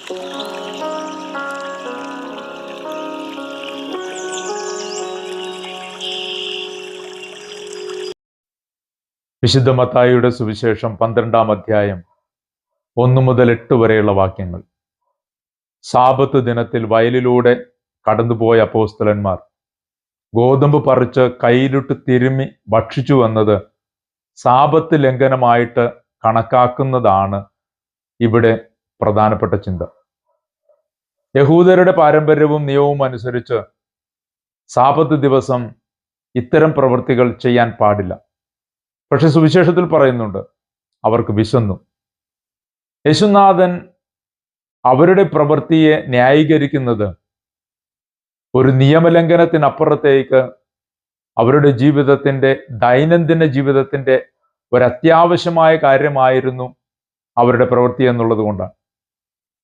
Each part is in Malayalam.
വിശുദ്ധ മത്തായിയുടെ സുവിശേഷം 12-ാം അധ്യായം 1 മുതൽ 8 വരെയുള്ള വാക്യങ്ങൾ. സാബത്ത് ദിനത്തിൽ വയലിലൂടെ കടന്നുപോയ അപ്പോസ്തലന്മാർ ഗോതമ്പ് പറിച്ച് കയ്യിലിട്ട് തിരുമ്മി ഭക്ഷിച്ചു എന്നത് സാബത്ത് ലംഘനമായിട്ട് കണക്കാക്കുന്നതാണ് ഇവിടെ പ്രധാനപ്പെട്ട ചിന്ത. യഹൂദരുടെ പാരമ്പര്യവും നിയമവും അനുസരിച്ച് സാബത്ത് ദിവസം ഇത്തരം പ്രവൃത്തികൾ ചെയ്യാൻ പാടില്ല. പക്ഷെ സുവിശേഷത്തിൽ പറയുന്നുണ്ട് അവർക്ക് വിശന്നു. യേശുനാഥൻ അവരുടെ പ്രവൃത്തിയെ ന്യായീകരിക്കുന്നത് ഒരു നിയമലംഘനത്തിനപ്പുറത്തേക്ക് അവരുടെ ജീവിതത്തിൻ്റെ ദൈനംദിന ജീവിതത്തിൻ്റെ ഒരത്യാവശ്യമായ കാര്യമായിരുന്നു അവരുടെ പ്രവൃത്തി എന്നുള്ളത് കൊണ്ടാണ്.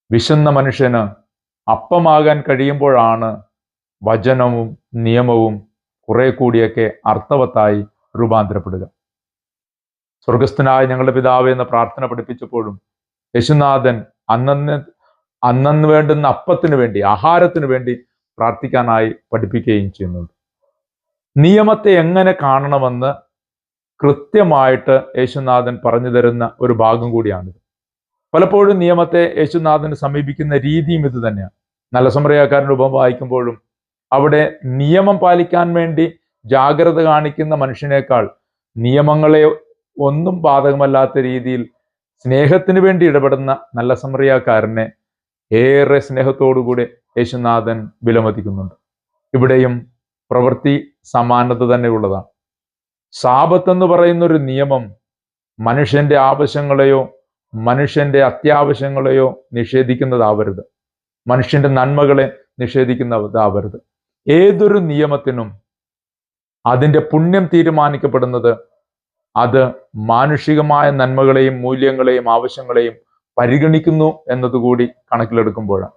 വിശന്ന മനുഷ്യന് അപ്പമാകാൻ കഴിയുമ്പോഴാണ് വചനവും നിയമവും കുറെ കൂടിയൊക്കെ അർത്ഥവത്തായി രൂപാന്തരപ്പെടുക. സ്വർഗസ്ഥനായ ഞങ്ങളുടെ പിതാവേ എന്ന പ്രാർത്ഥന പഠിപ്പിച്ചപ്പോഴും യേശുനാഥൻ അന്നു വേണ്ടുന്ന അപ്പത്തിന് വേണ്ടി, ആഹാരത്തിന് വേണ്ടി പ്രാർത്ഥിക്കാനായി പഠിപ്പിക്കുകയും ചെയ്യുന്നുണ്ട്. നിയമത്തെ എങ്ങനെ കാണണമെന്ന് കൃത്യമായിട്ട് യേശുനാഥൻ പറഞ്ഞു തരുന്ന ഒരു ഭാഗം കൂടിയാണിത്. പലപ്പോഴും നിയമത്തെ യേശുനാഥനെ സമീപിക്കുന്ന രീതിയും ഇത് തന്നെയാണ്. നല്ല സമറിയാക്കാരൻ്റെ ഉപമ വായിക്കുമ്പോഴും അവിടെ നിയമം പാലിക്കാൻ വേണ്ടി ജാഗ്രത കാണിക്കുന്ന മനുഷ്യനേക്കാൾ നിയമങ്ങളെ ഒന്നും ബാധകമല്ലാത്ത രീതിയിൽ സ്നേഹത്തിന് വേണ്ടി ഇടപെടുന്ന നല്ല സമറിയാക്കാരനെ ഏറെ സ്നേഹത്തോടുകൂടി യേശുനാഥൻ വിലമതിക്കുന്നുണ്ട്. ഇവിടെയും പ്രവൃത്തി സമാനത തന്നെ ഉള്ളതാണ്. സാബത്ത് എന്ന് പറയുന്ന ഒരു നിയമം മനുഷ്യന്റെ ആവശ്യങ്ങളെയോ മനുഷ്യന്റെ അത്യാവശ്യങ്ങളെയോ നിഷേധിക്കുന്നതാവരുത്. മനുഷ്യന്റെ നന്മകളെ നിഷേധിക്കുന്നതാവരുത്. ഏതൊരു നിയമത്തിനും അതിൻ്റെ പുണ്യം തീരുമാനിക്കപ്പെടുന്നത് അത് മാനുഷികമായ നന്മകളെയും മൂല്യങ്ങളെയും ആവശ്യങ്ങളെയും പരിഗണിക്കുന്നു എന്നതുകൂടി കണക്കിലെടുക്കുമ്പോഴാണ്.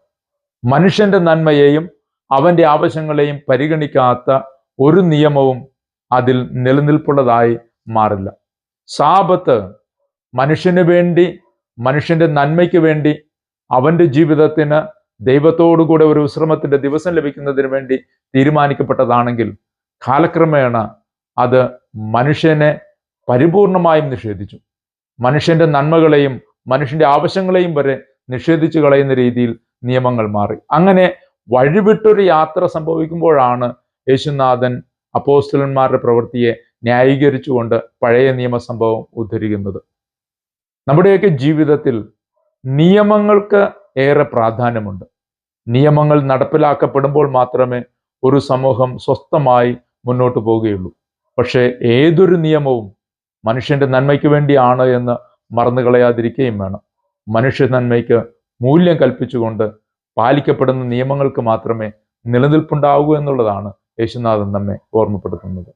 മനുഷ്യന്റെ നന്മയെയും അവന്റെ ആവശ്യങ്ങളെയും പരിഗണിക്കാത്ത ഒരു നിയമവും അതിൽ നിലനിൽപ്പുള്ളതായി മാറില്ല. സാബത്ത് മനുഷ്യന് വേണ്ടി, മനുഷ്യന്റെ നന്മയ്ക്ക് വേണ്ടി, അവന്റെ ജീവിതത്തിന് ദൈവത്തോടുകൂടെ ഒരു വിശ്രമത്തിന്റെ ദിവസം ലഭിക്കുന്നതിന് വേണ്ടി തീരുമാനിക്കപ്പെട്ടതാണെങ്കിൽ കാലക്രമേണ അത് മനുഷ്യനെ പരിപൂർണമായും നിഷേധിച്ചു. മനുഷ്യന്റെ നന്മകളെയും മനുഷ്യന്റെ ആവശ്യങ്ങളെയും വരെ നിഷേധിച്ചു കളയുന്ന രീതിയിൽ നിയമങ്ങൾ മാറി. അങ്ങനെ വഴിവിട്ടൊരു യാത്ര സംഭവിക്കുമ്പോഴാണ് യേശുനാഥൻ അപ്പോസ്തലന്മാരുടെ പ്രവൃത്തിയെ ന്യായീകരിച്ചുകൊണ്ട് പഴയ നിയമസംഭവം ഉദ്ധരിക്കുന്നത്. നമ്മുടെയൊക്കെ ജീവിതത്തിൽ നിയമങ്ങൾക്ക് ഏറെ പ്രാധാന്യമുണ്ട്. നിയമങ്ങൾ നടപ്പിലാക്കപ്പെടുമ്പോൾ മാത്രമേ ഒരു സമൂഹം സ്വസ്ഥമായി മുന്നോട്ട് പോവുകയുള്ളൂ. പക്ഷേ ഏതൊരു നിയമവും മനുഷ്യന്റെ നന്മയ്ക്ക് വേണ്ടിയാണ് എന്ന് മറന്നു കളയാതിരിക്കുകയും വേണം. മനുഷ്യ നന്മയ്ക്ക് മൂല്യം കൽപ്പിച്ചുകൊണ്ട് പാലിക്കപ്പെടുന്ന നിയമങ്ങൾക്ക് മാത്രമേ നിലനിൽപ്പുണ്ടാവൂ എന്നുള്ളതാണ് യേശുനാഥൻ നമ്മെ ഓർമ്മപ്പെടുത്തുന്നത്.